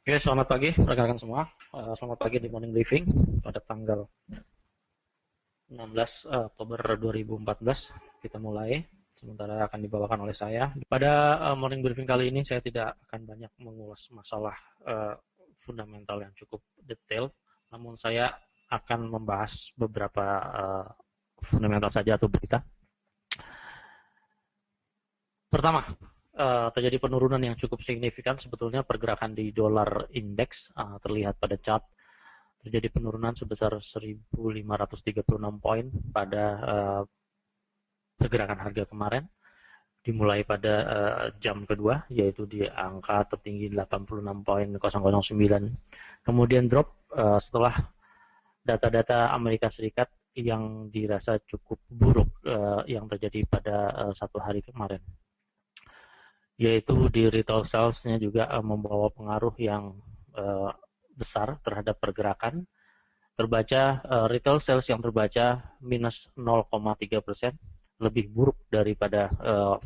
Oke, selamat pagi rekan-rekan semua. Selamat pagi di Morning Briefing pada tanggal 16 Oktober 2014. Kita mulai, sementara akan dibawakan oleh saya. Pada Morning Briefing kali ini saya tidak akan banyak mengulas masalah fundamental yang cukup detail, namun saya akan membahas beberapa fundamental saja atau berita. Pertama, terjadi penurunan yang cukup signifikan sebetulnya pergerakan di dolar indeks terlihat pada chart. Terjadi penurunan sebesar 1.536 poin pada pergerakan harga kemarin, dimulai pada jam kedua, yaitu di angka tertinggi 86.009. Kemudian drop setelah data-data Amerika Serikat yang dirasa cukup buruk yang terjadi pada satu hari kemarin, yaitu di retail sales-nya juga membawa pengaruh yang besar terhadap pergerakan. Terbaca retail sales yang terbaca minus 0,3%, lebih buruk daripada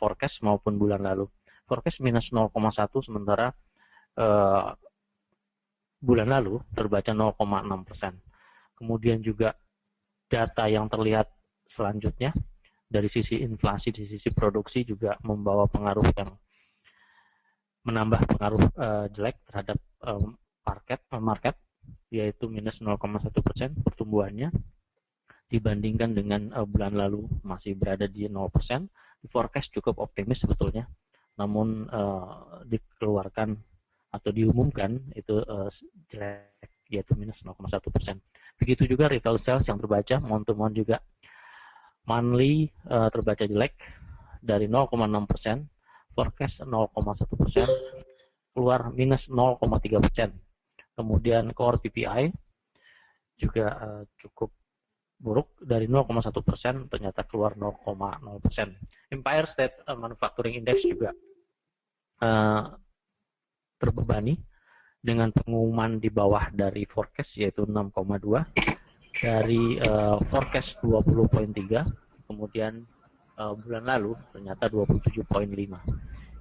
forecast maupun bulan lalu. Forecast minus 0,1, sementara bulan lalu terbaca 0,6%. Kemudian juga data yang terlihat selanjutnya dari sisi inflasi, di sisi produksi juga membawa pengaruh yang menambah pengaruh jelek terhadap market, yaitu minus 0,1% pertumbuhannya, dibandingkan dengan bulan lalu masih berada di 0%. Di forecast cukup optimis sebetulnya, namun dikeluarkan atau diumumkan itu jelek, yaitu minus 0,1%. Begitu juga retail sales yang terbaca month to month juga monthly terbaca jelek dari 0,6%, forecast 0,1%, keluar minus 0,3%. Kemudian core PPI juga cukup buruk, dari 0,1% ternyata keluar 0,0%. Empire State Manufacturing Index juga terbebani dengan pengumuman di bawah dari forecast, yaitu 6,2 dari forecast 20,3, kemudian bulan lalu ternyata 27,5.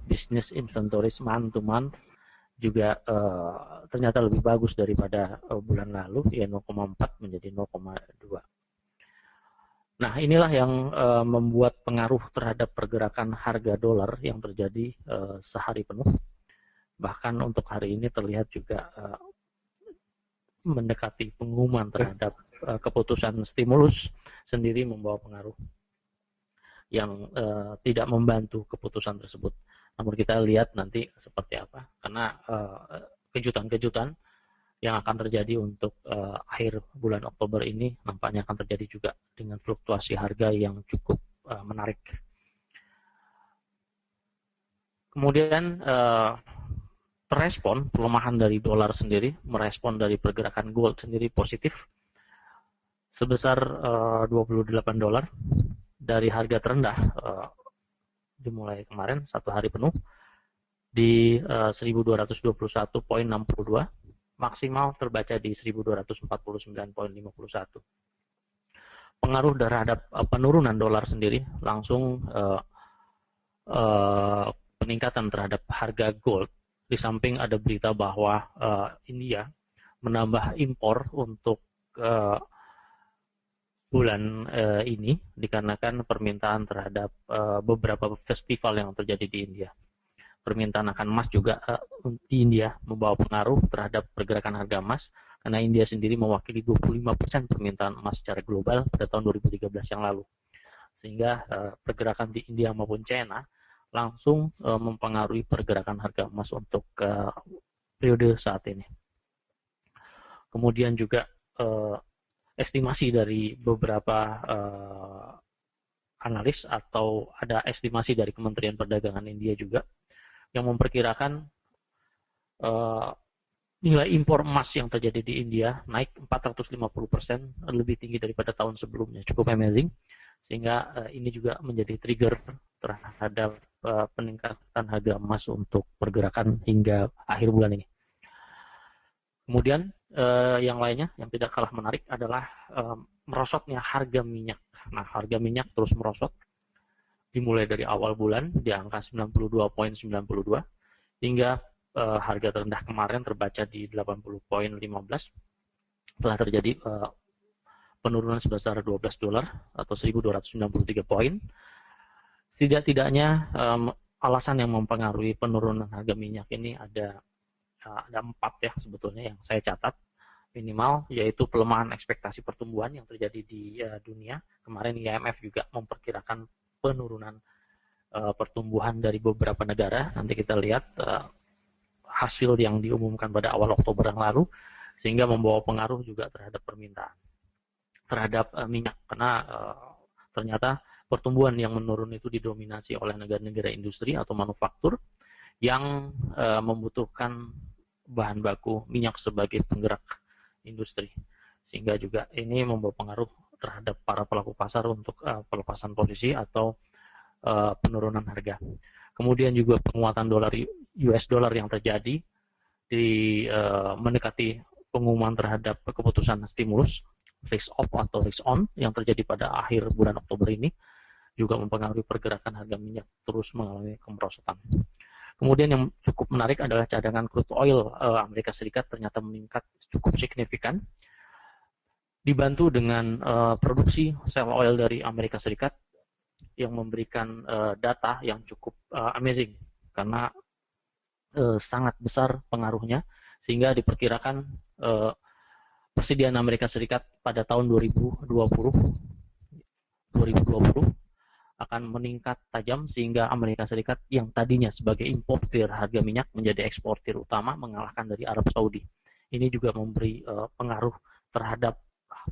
Business inventories month to month juga ternyata lebih bagus daripada bulan lalu, ya 0,4 menjadi 0,2. Nah, inilah yang membuat pengaruh terhadap pergerakan harga dolar yang terjadi sehari penuh. Bahkan untuk hari ini terlihat juga mendekati pengumuman terhadap keputusan stimulus sendiri membawa pengaruh yang tidak membantu keputusan tersebut. Namun kita lihat nanti seperti apa, karena kejutan-kejutan yang akan terjadi untuk akhir bulan Oktober ini nampaknya akan terjadi juga dengan fluktuasi harga yang cukup menarik. Kemudian terrespon pelemahan dari dolar sendiri, merespon dari pergerakan gold sendiri positif sebesar $28 dari harga terendah dimulai kemarin satu hari penuh di 1221,62, maksimal terbaca di 1249,51. Pengaruh terhadap penurunan dolar sendiri langsung peningkatan terhadap harga gold, di samping ada berita bahwa India menambah impor untuk bulan ini dikarenakan permintaan terhadap beberapa festival yang terjadi di India. Permintaan akan emas juga di India membawa pengaruh terhadap pergerakan harga emas, karena India sendiri mewakili 25% permintaan emas secara global pada tahun 2013 yang lalu. Sehingga pergerakan di India maupun China langsung mempengaruhi pergerakan harga emas untuk periode saat ini. Kemudian juga estimasi dari beberapa analis, atau ada estimasi dari Kementerian Perdagangan India juga yang memperkirakan nilai impor emas yang terjadi di India naik 450%, lebih tinggi daripada tahun sebelumnya. Cukup amazing, sehingga ini juga menjadi trigger terhadap peningkatan harga emas untuk pergerakan hingga akhir bulan ini. Kemudian yang lainnya yang tidak kalah menarik adalah merosotnya harga minyak. Nah, harga minyak terus merosot dimulai dari awal bulan di angka 92,92 hingga harga terendah kemarin terbaca di 80.15 telah terjadi penurunan sebesar $12 atau 1.293 poin. Tidak-tidaknya alasan yang mempengaruhi penurunan harga minyak ini ada 4 ya sebetulnya yang saya catat minimal, yaitu pelemahan ekspektasi pertumbuhan yang terjadi di dunia. Kemarin IMF juga memperkirakan penurunan pertumbuhan dari beberapa negara. Nanti kita lihat hasil yang diumumkan pada awal Oktober yang lalu, sehingga membawa pengaruh juga terhadap permintaan terhadap minyak, karena ternyata pertumbuhan yang menurun itu didominasi oleh negara-negara industri atau manufaktur yang membutuhkan bahan baku minyak sebagai penggerak industri, sehingga juga ini membawa pengaruh terhadap para pelaku pasar untuk pelepasan posisi atau penurunan harga. Kemudian juga penguatan US dollar yang terjadi di mendekati pengumuman terhadap keputusan stimulus risk off atau risk on yang terjadi pada akhir bulan Oktober ini juga mempengaruhi pergerakan harga minyak terus mengalami kemerosotan. Kemudian yang cukup menarik adalah cadangan crude oil Amerika Serikat ternyata meningkat cukup signifikan, dibantu dengan produksi shale oil dari Amerika Serikat yang memberikan data yang cukup amazing, karena sangat besar pengaruhnya, sehingga diperkirakan persediaan Amerika Serikat pada tahun 2020 akan meningkat tajam, sehingga Amerika Serikat yang tadinya sebagai importir harga minyak menjadi eksportir utama, mengalahkan dari Arab Saudi. Ini juga memberi pengaruh terhadap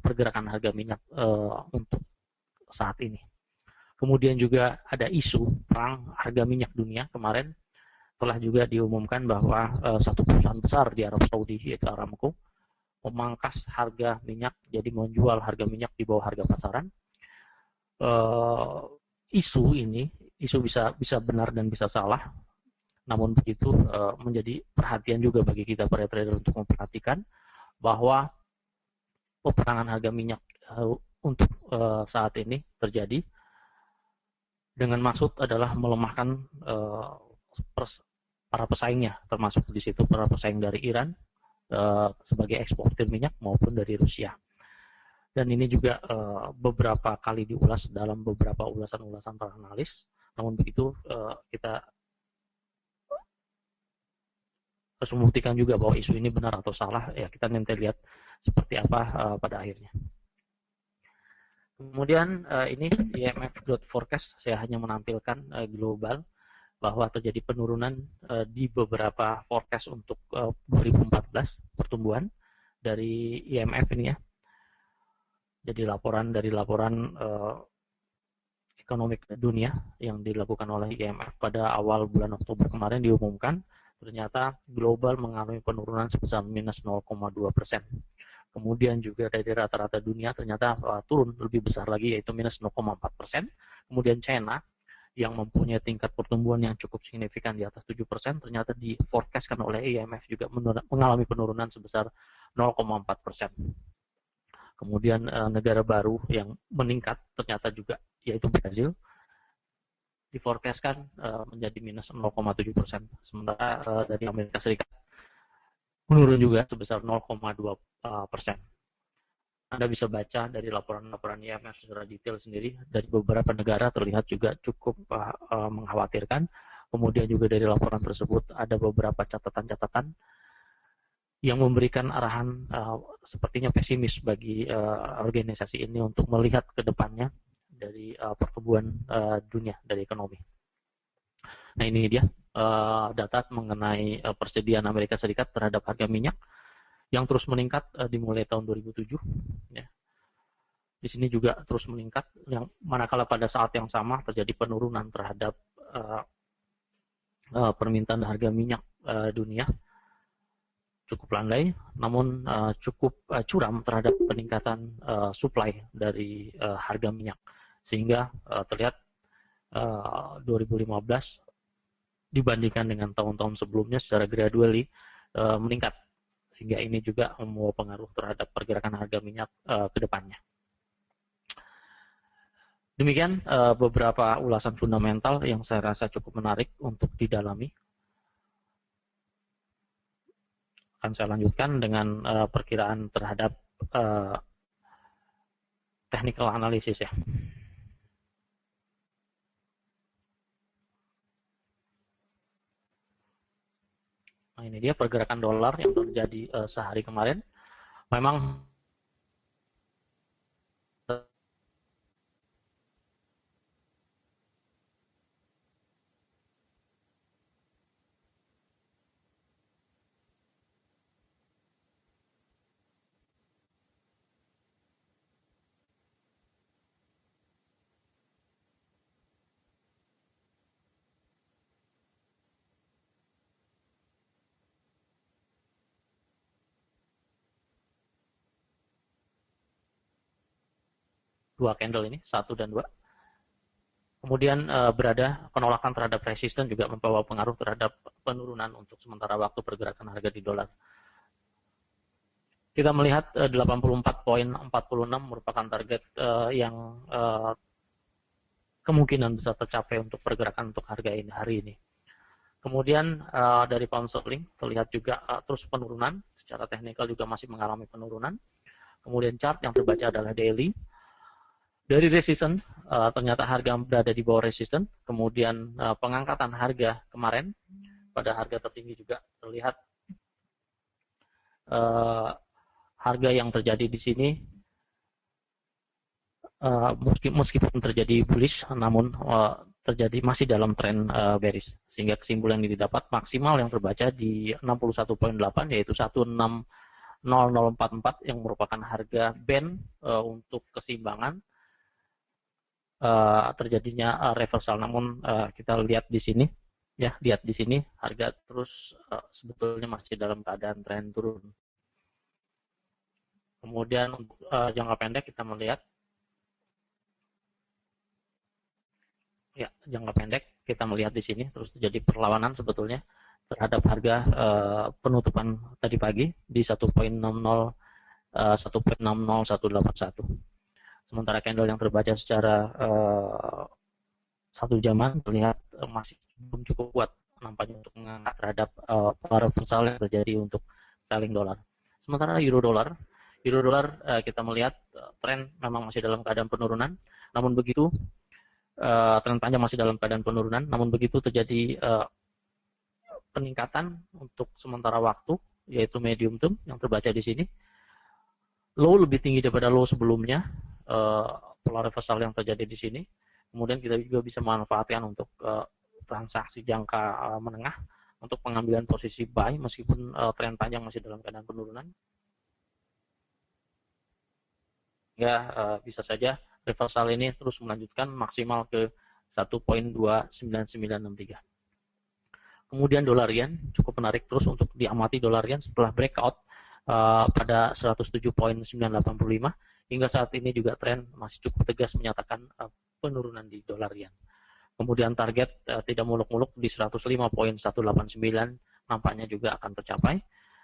pergerakan harga minyak untuk saat ini. Kemudian juga ada isu perang harga minyak dunia. Kemarin telah juga diumumkan bahwa satu perusahaan besar di Arab Saudi, yaitu Aramco, memangkas harga minyak, jadi menjual harga minyak di bawah harga pasaran. Isu ini bisa benar dan bisa salah, namun begitu menjadi perhatian juga bagi kita para trader untuk memperhatikan bahwa peperangan harga minyak untuk saat ini terjadi dengan maksud adalah melemahkan para pesaingnya, termasuk di situ para pesaing dari Iran sebagai eksportir minyak maupun dari Rusia. Dan ini juga beberapa kali diulas dalam beberapa ulasan-ulasan para analis. Namun begitu kita harus membuktikan juga bahwa isu ini benar atau salah, ya kita nanti lihat seperti apa pada akhirnya. Kemudian ini IMF Growth Forecast, saya hanya menampilkan global bahwa terjadi penurunan di beberapa forecast untuk 2014 pertumbuhan dari IMF ini ya. Jadi laporan ekonomi dunia yang dilakukan oleh IMF pada awal bulan Oktober kemarin diumumkan, ternyata global mengalami penurunan sebesar minus 0,2%. Kemudian juga dari rata-rata dunia ternyata turun lebih besar lagi, yaitu minus 0,4%. Kemudian China yang mempunyai tingkat pertumbuhan yang cukup signifikan di atas 7%, ternyata diforecastkan oleh IMF juga mengalami penurunan sebesar 0,4%. Kemudian negara baru yang meningkat ternyata juga, yaitu Brazil, diforecastkan menjadi minus 0,7%. Sementara dari Amerika Serikat menurun juga sebesar 0,2%. Anda bisa baca dari laporan-laporan IMF secara detail sendiri. Dari beberapa negara terlihat juga cukup mengkhawatirkan. Kemudian juga dari laporan tersebut ada beberapa catatan-catatan yang memberikan arahan sepertinya pesimis bagi organisasi ini untuk melihat ke depannya dari pertumbuhan dunia dari ekonomi. Nah ini dia data mengenai persediaan Amerika Serikat terhadap harga minyak yang terus meningkat dimulai tahun 2007. Ya. Di sini juga terus meningkat, yang manakala pada saat yang sama terjadi penurunan terhadap permintaan harga minyak dunia cukup landai, namun cukup curam terhadap peningkatan supply dari harga minyak, sehingga terlihat 2015 dibandingkan dengan tahun-tahun sebelumnya secara gradually meningkat, sehingga ini juga membawa pengaruh terhadap pergerakan harga minyak ke depannya. Demikian beberapa ulasan fundamental yang saya rasa cukup menarik untuk didalami. akan saya lanjutkan dengan perkiraan terhadap technical analysis ya. Nah, ini dia pergerakan dolar yang terjadi sehari kemarin. Memang dua candle ini, 1 dan 2. Kemudian berada penolakan terhadap resisten juga membawa pengaruh terhadap penurunan untuk sementara waktu pergerakan harga di dolar. Kita melihat 84.46 merupakan target yang kemungkinan bisa tercapai untuk pergerakan untuk harga ini hari ini. Kemudian dari pound sterling terlihat juga terus penurunan, secara teknikal juga masih mengalami penurunan. Kemudian chart yang terbaca adalah daily. Dari resisten, ternyata harga berada di bawah resisten. Kemudian pengangkatan harga kemarin pada harga tertinggi juga terlihat harga yang terjadi di sini meskipun terjadi bullish, namun terjadi masih dalam tren bearish. Sehingga kesimpulan ini didapat maksimal yang terbaca di 61.8 yaitu 160044 yang merupakan harga band untuk keseimbangan terjadinya reversal. Namun kita lihat di sini ya, lihat di sini harga terus sebetulnya masih dalam keadaan tren turun. Kemudian untuk jangka pendek kita melihat ya, jangka pendek kita melihat di sini terus terjadi perlawanan sebetulnya terhadap harga penutupan tadi pagi di 1.60181. Sementara candle yang terbaca secara satu jaman terlihat masih belum cukup kuat nampaknya untuk mengangkat terhadap reversal yang terjadi untuk selling dolar. Sementara euro dolar kita melihat tren memang masih dalam keadaan penurunan, namun begitu tren panjang masih dalam keadaan penurunan, namun begitu terjadi peningkatan untuk sementara waktu yaitu medium term yang terbaca di sini. Low lebih tinggi daripada low sebelumnya, pola reversal yang terjadi di sini. Kemudian kita juga bisa memanfaatkan untuk transaksi jangka menengah untuk pengambilan posisi buy meskipun tren panjang masih dalam keadaan penurunan. Ya, bisa saja reversal ini terus melanjutkan maksimal ke 1.29963. Kemudian dolar yen cukup menarik terus untuk diamati dolar yen setelah breakout pada 107.985 hingga saat ini juga tren masih cukup tegas menyatakan penurunan di dolar yen. Kemudian target tidak muluk-muluk di 105.189 nampaknya juga akan tercapai.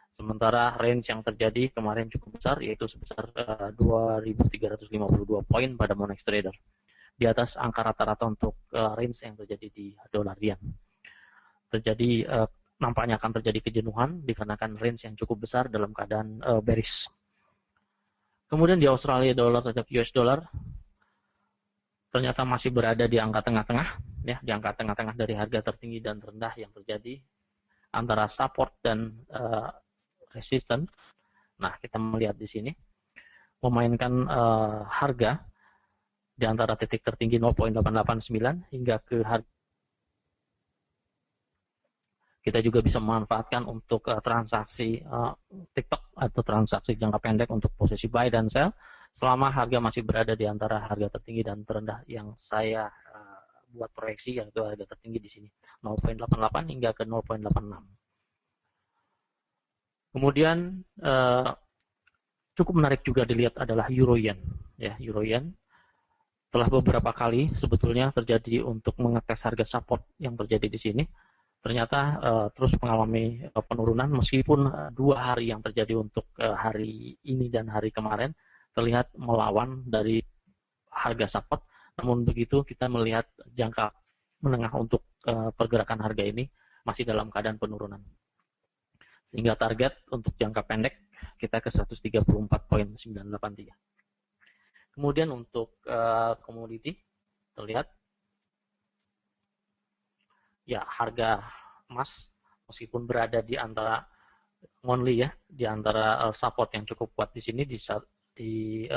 Sementara range yang terjadi kemarin cukup besar yaitu sebesar 2.352 poin pada Monex Trader di atas angka rata-rata untuk range yang terjadi di dolar yen. Terjadi nampaknya akan terjadi kejenuhan dikarenakan range yang cukup besar dalam keadaan bearish. Kemudian di Australia dollar terhadap US dollar ternyata masih berada di angka tengah-tengah ya, di angka tengah-tengah dari harga tertinggi dan terendah yang terjadi antara support dan resisten. Nah, kita melihat di sini memainkan harga di antara titik tertinggi 0.889 hingga ke harga. Kita juga bisa memanfaatkan untuk transaksi TikTok atau transaksi jangka pendek untuk posisi buy dan sell selama harga masih berada di antara harga tertinggi dan terendah yang saya buat proyeksi, yaitu harga tertinggi di sini 0.88 hingga ke 0.86. Kemudian cukup menarik juga dilihat adalah euro yen ya, euro yen telah beberapa kali sebetulnya terjadi untuk mengetes harga support yang terjadi di sini. Ternyata terus mengalami penurunan meskipun 2 hari yang terjadi untuk hari ini dan hari kemarin terlihat melawan dari harga support. Namun begitu kita melihat jangka menengah untuk pergerakan harga ini masih dalam keadaan penurunan. Sehingga target untuk jangka pendek kita ke 134.983. Kemudian untuk komoditi terlihat ya harga emas meskipun berada di antara monthly ya, di antara support yang cukup kuat di sini di 1180.81,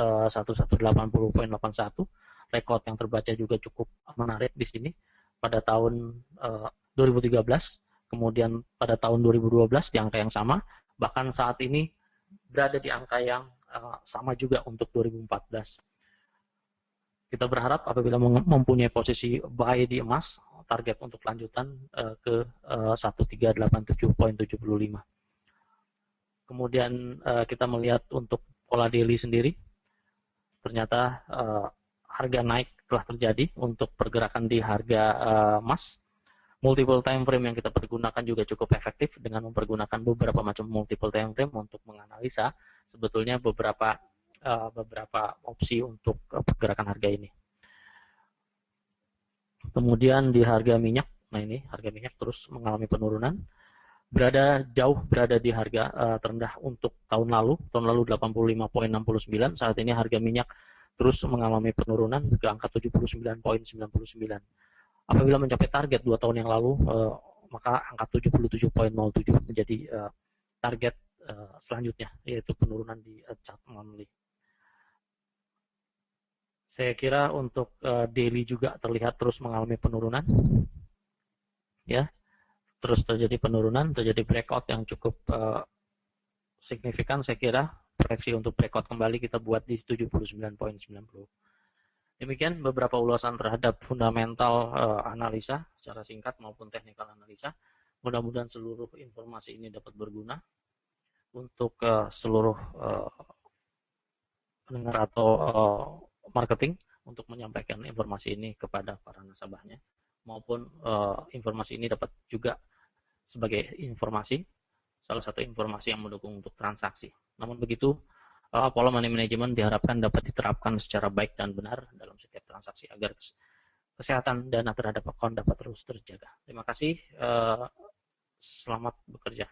rekor yang terbaca juga cukup menarik di sini pada tahun 2013, kemudian pada tahun 2012 di angka yang sama, bahkan saat ini berada di angka yang sama juga untuk 2014. Kita berharap apabila mempunyai posisi buy di emas, target untuk lanjutan ke 1387.75. Kemudian kita melihat untuk pola daily sendiri, ternyata harga naik telah terjadi untuk pergerakan di harga emas. Multiple time frame yang kita pergunakan juga cukup efektif dengan mempergunakan beberapa macam multiple time frame untuk menganalisa sebetulnya beberapa opsi untuk pergerakan harga ini. Kemudian di harga minyak, nah ini harga minyak terus mengalami penurunan, berada di harga terendah untuk tahun lalu 85.69, saat ini harga minyak terus mengalami penurunan ke angka 79.99. Apabila mencapai target 2 tahun yang lalu, maka angka 77.07 menjadi target selanjutnya, yaitu penurunan di chart monthly. Saya kira untuk daily juga terlihat terus mengalami penurunan, ya, terus terjadi penurunan, terjadi breakout yang cukup signifikan. Saya kira proyeksi untuk breakout kembali kita buat di 79.90. Demikian beberapa ulasan terhadap fundamental analisa secara singkat maupun technical analisa. Mudah-mudahan seluruh informasi ini dapat berguna untuk seluruh pendengar atau marketing untuk menyampaikan informasi ini kepada para nasabahnya, maupun informasi ini dapat juga sebagai informasi, salah satu informasi yang mendukung untuk transaksi. Namun begitu, pola money management diharapkan dapat diterapkan secara baik dan benar dalam setiap transaksi agar kesehatan dana terhadap akun dapat terus terjaga. Terima kasih, selamat bekerja.